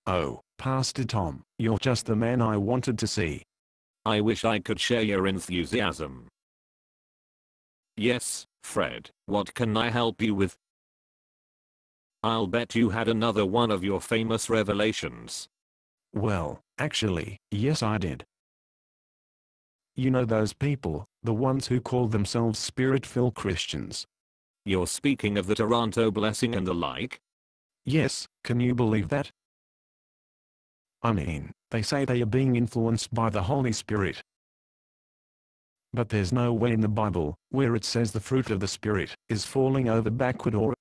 Oh, Pastor Tom, you're just the man I wanted to see. I wish I could share your enthusiasm. Yes, Fred, what can I help you with? I'll bet you had another one of your famous revelations. Well, actually, yes I did. You know those people, the ones who call themselves Spirit-filled Christians. You're speaking of the Toronto blessing and the like? Yes, can you believe that? I mean, they say they are being influenced by the Holy Spirit. But there's nowhere in the Bible where it says the fruit of the Spirit is falling over backward or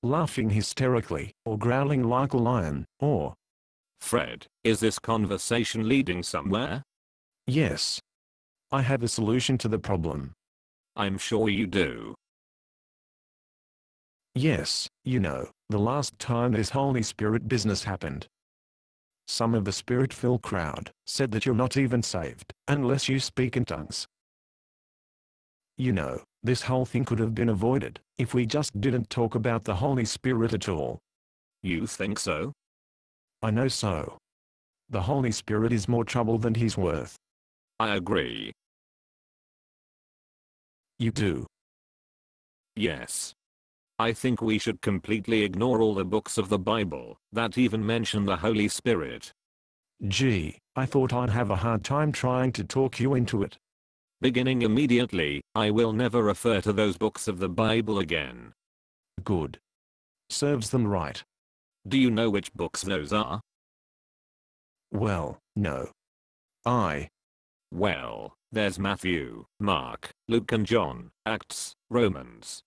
laughing hysterically, or growling like a lion, or... Fred, is this conversation leading somewhere? Yes. I have a solution to the problem. I'm sure you do. Yes, you know, the last time this Holy Spirit business happened. Some of the Spirit-filled crowd said that you're not even saved unless you speak in tongues. You know, this whole thing could have been avoided if we just didn't talk about the Holy Spirit at all. You think so? I know so. The Holy Spirit is more trouble than he's worth. I agree. You do? Yes. I think we should completely ignore all the books of the Bible that even mention the Holy Spirit. Gee, I thought I'd have a hard time trying to talk you into it. Beginning immediately, I will never refer to those books of the Bible again. Good. Serves them right. Do you know which books those are? Well, no. Well, there's Matthew, Mark, Luke and John, Acts, Romans.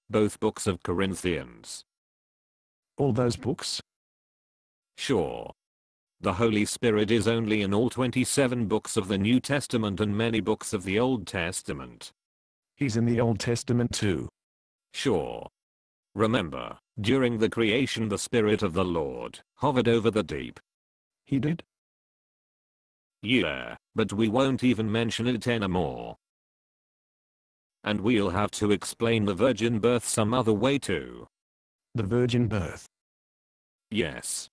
Both books of Corinthians. All those books? Sure. The Holy Spirit is only in all 27 books of the New Testament and many books of the Old Testament. He's in the Old Testament too. Sure. Remember, during the creation the Spirit of the Lord hovered over the deep. He did? Yeah, but we won't even mention it anymore. And we'll have to explain the virgin birth some other way too. The virgin birth? Yes.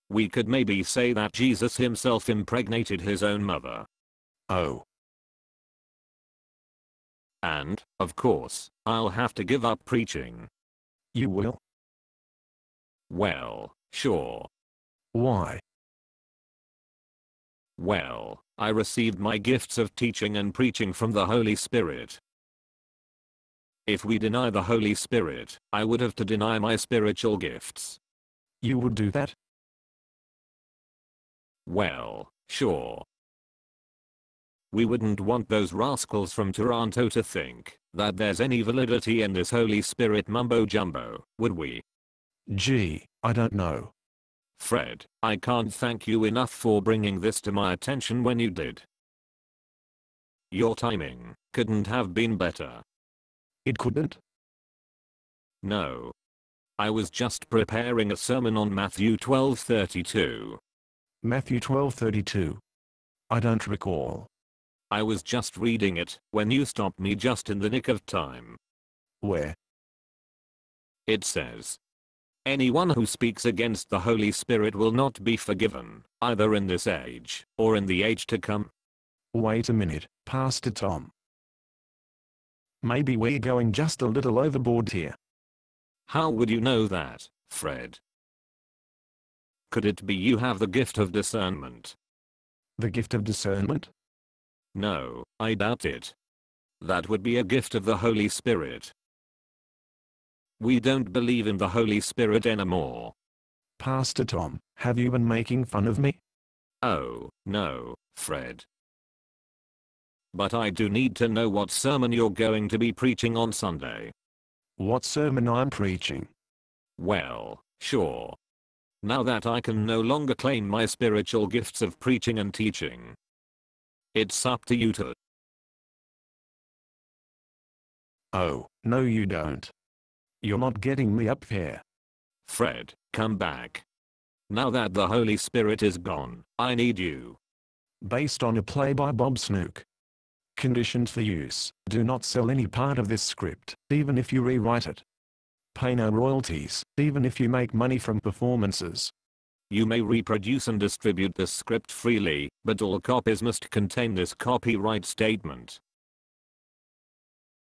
We could maybe say that Jesus himself impregnated his own mother. Oh. And, of course, I'll have to give up preaching. You will? Well, sure. Why? Well, I received my gifts of teaching and preaching from the Holy Spirit. If we deny the Holy Spirit, I would have to deny my spiritual gifts. You would do that? Well, sure. We wouldn't want those rascals from Toronto to think that there's any validity in this Holy Spirit mumbo jumbo, would we? Gee, I don't know. Fred, I can't thank you enough for bringing this to my attention when you did. Your timing couldn't have been better. It couldn't? No. I was just preparing a sermon on Matthew 12:32. Matthew 12:32. I don't recall. I was just reading it when you stopped me just in the nick of time. Where? It says, anyone who speaks against the Holy Spirit will not be forgiven, either in this age or in the age to come. Wait a minute, Pastor Tom. Maybe we're going just a little overboard here. How would you know that, Fred? Could it be you have the gift of discernment? The gift of discernment? No, I doubt it. That would be a gift of the Holy Spirit. We don't believe in the Holy Spirit anymore. Pastor Tom, have you been making fun of me? Oh, no, Fred. But I do need to know what sermon you're going to be preaching on Sunday. What sermon I'm preaching? Well, sure. Now that I can no longer claim my spiritual gifts of preaching and teaching. It's up to you to. Oh, no you don't. You're not getting me up here. Fred, come back. Now that the Holy Spirit is gone, I need you. Based on a play by Bob Snook. Conditions for use: do not sell any part of this script, even if you rewrite it. Pay no royalties, even if you make money from performances. You may reproduce and distribute this script freely, but all copies must contain this copyright statement.